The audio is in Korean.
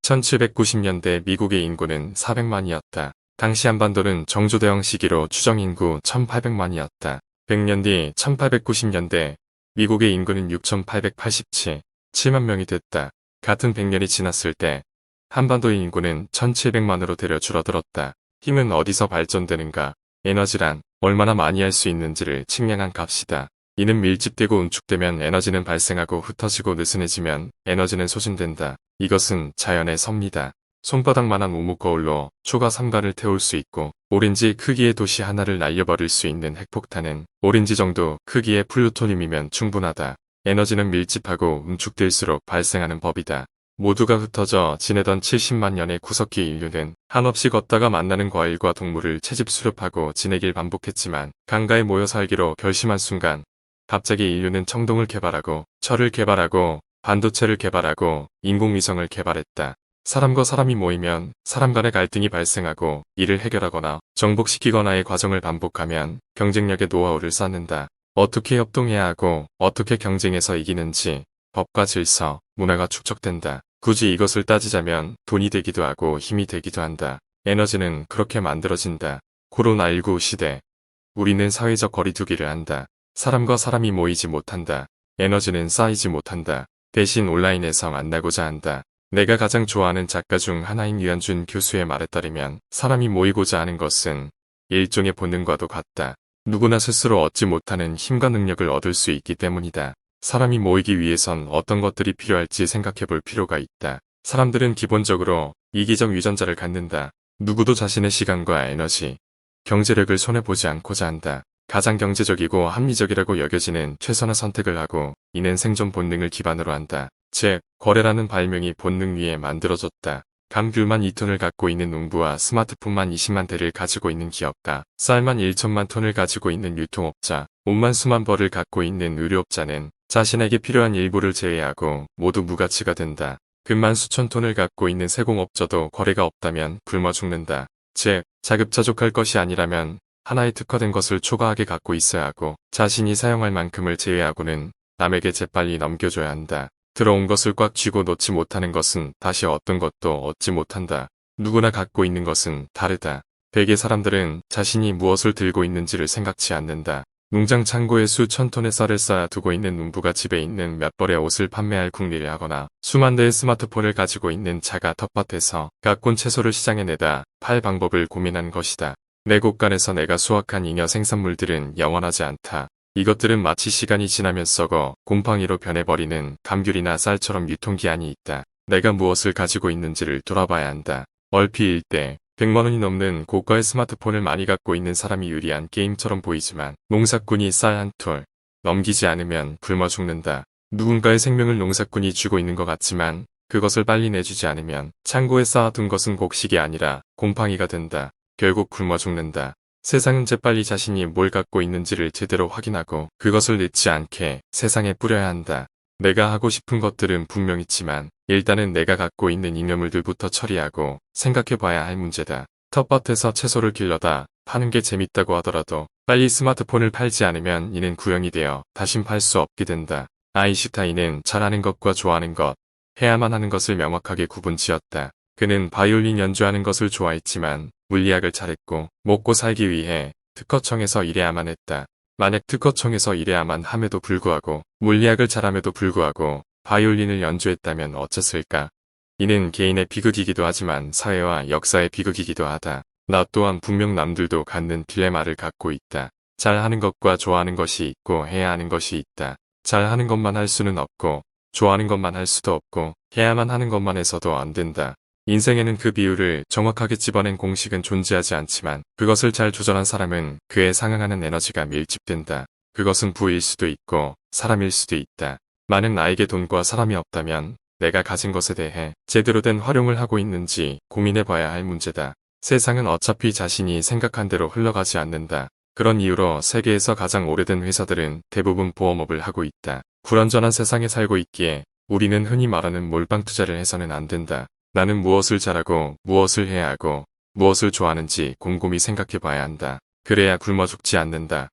1790년대 미국의 인구는 400만이었다. 당시 한반도는 정조대왕 시기로 추정 인구 1800만이었다. 100년 뒤 1890년대 미국의 인구는 6887만 명이 됐다. 같은 100년이 지났을 때 한반도의 인구는 1700만으로 되려 줄어들었다. 힘은 어디서 발전되는가? 에너지란 얼마나 많이 할 수 있는지를 측량한 값이다. 이는 밀집되고 응축되면 에너지는 발생하고 흩어지고 느슨해지면 에너지는 소진된다. 이것은 자연의 섭리다. 손바닥만한 우뭇거울로 초가 삼가를 태울 수 있고 오렌지 크기의 도시 하나를 날려버릴 수 있는 핵폭탄은 오렌지 정도 크기의 플루토늄이면 충분하다. 에너지는 밀집하고 응축될수록 발생하는 법이다. 모두가 흩어져 지내던 70만 년의 구석기 인류는 한없이 걷다가 만나는 과일과 동물을 채집 수렵하고 지내길 반복했지만 강가에 모여 살기로 결심한 순간 갑자기 인류는 청동을 개발하고 철을 개발하고 반도체를 개발하고 인공위성을 개발했다. 사람과 사람이 모이면 사람 간의 갈등이 발생하고 이를 해결하거나 정복시키거나의 과정을 반복하면 경쟁력의 노하우를 쌓는다. 어떻게 협동해야 하고 어떻게 경쟁해서 이기는지 법과 질서, 문화가 축적된다. 굳이 이것을 따지자면 돈이 되기도 하고 힘이 되기도 한다. 에너지는 그렇게 만들어진다. 코로나19 시대. 우리는 사회적 거리두기를 한다. 사람과 사람이 모이지 못한다. 에너지는 쌓이지 못한다. 대신 온라인에서 만나고자 한다. 내가 가장 좋아하는 작가 중 하나인 유현준 교수의 말에 따르면 사람이 모이고자 하는 것은 일종의 본능과도 같다. 누구나 스스로 얻지 못하는 힘과 능력을 얻을 수 있기 때문이다. 사람이 모이기 위해선 어떤 것들이 필요할지 생각해 볼 필요가 있다. 사람들은 기본적으로 이기적 유전자를 갖는다. 누구도 자신의 시간과 에너지, 경제력을 손해보지 않고자 한다. 가장 경제적이고 합리적이라고 여겨지는 최선의 선택을 하고 이는 생존 본능을 기반으로 한다. 즉, 거래라는 발명이 본능 위에 만들어졌다. 감귤만 2톤을 갖고 있는 농부와 스마트폰만 20만 대를 가지고 있는 기업가, 쌀만 1천만 톤을 가지고 있는 유통업자, 옷만 수만 벌을 갖고 있는 의류업자는 자신에게 필요한 일부를 제외하고 모두 무가치가 된다. 금만 수천 톤을 갖고 있는 세공업자도 거래가 없다면 굶어 죽는다. 즉, 자급자족할 것이 아니라면 하나의 특화된 것을 초과하게 갖고 있어야 하고 자신이 사용할 만큼을 제외하고는 남에게 재빨리 넘겨줘야 한다. 들어온 것을 꽉 쥐고 놓지 못하는 것은 다시 어떤 것도 얻지 못한다. 누구나 갖고 있는 것은 다르다. 대개 사람들은 자신이 무엇을 들고 있는지를 생각지 않는다. 농장 창고에 수천 톤의 쌀을 쌓아 두고 있는 농부가 집에 있는 몇 벌의 옷을 판매할 궁리를 하거나 수만 대의 스마트폰을 가지고 있는 자가 텃밭에서 가꾼 채소를 시장에 내다 팔 방법을 고민한 것이다. 내 곳간에서 내가 수확한 잉여 생산물들은 영원하지 않다. 이것들은 마치 시간이 지나면 썩어 곰팡이로 변해버리는 감귤이나 쌀처럼 유통기한이 있다. 내가 무엇을 가지고 있는지를 돌아봐야 한다. 얼핏 일때 100만 원이 넘는 고가의 스마트폰을 많이 갖고 있는 사람이 유리한 게임처럼 보이지만 농사꾼이 쌀 한 톨 넘기지 않으면 굶어 죽는다. 누군가의 생명을 농사꾼이 쥐고 있는 것 같지만 그것을 빨리 내주지 않으면 창고에 쌓아둔 것은 곡식이 아니라 곰팡이가 된다. 결국 굶어 죽는다. 세상은 재빨리 자신이 뭘 갖고 있는지를 제대로 확인하고 그것을 늦지 않게 세상에 뿌려야 한다. 내가 하고 싶은 것들은 분명 있지만 일단은 내가 갖고 있는 잉여물들부터 처리하고 생각해봐야 할 문제다. 텃밭에서 채소를 길러다 파는 게 재밌다고 하더라도 빨리 스마트폰을 팔지 않으면 이는 구형이 되어 다신 팔 수 없게 된다. 아인슈타인은 잘하는 것과 좋아하는 것, 해야만 하는 것을 명확하게 구분지었다. 그는 바이올린 연주하는 것을 좋아했지만 물리학을 잘했고 먹고 살기 위해 특허청에서 일해야만 했다. 만약 특허청에서 일해야만 함에도 불구하고 물리학을 잘함에도 불구하고 바이올린을 연주했다면 어땠을까? 이는 개인의 비극이기도 하지만 사회와 역사의 비극이기도 하다. 나 또한 분명 남들도 갖는 딜레마를 갖고 있다. 잘하는 것과 좋아하는 것이 있고 해야 하는 것이 있다. 잘하는 것만 할 수는 없고 좋아하는 것만 할 수도 없고 해야만 하는 것만 해서도 안 된다. 인생에는 그 비율을 정확하게 집어낸 공식은 존재하지 않지만 그것을 잘 조절한 사람은 그에 상응하는 에너지가 밀집된다. 그것은 부일 수도 있고 사람일 수도 있다. 만약 나에게 돈과 사람이 없다면 내가 가진 것에 대해 제대로 된 활용을 하고 있는지 고민해봐야 할 문제다. 세상은 어차피 자신이 생각한 대로 흘러가지 않는다. 그런 이유로 세계에서 가장 오래된 회사들은 대부분 보험업을 하고 있다. 불완전한 세상에 살고 있기에 우리는 흔히 말하는 몰빵 투자를 해서는 안 된다. 나는 무엇을 잘하고 무엇을 해야 하고 무엇을 좋아하는지 곰곰이 생각해 봐야 한다. 그래야 굶어 죽지 않는다.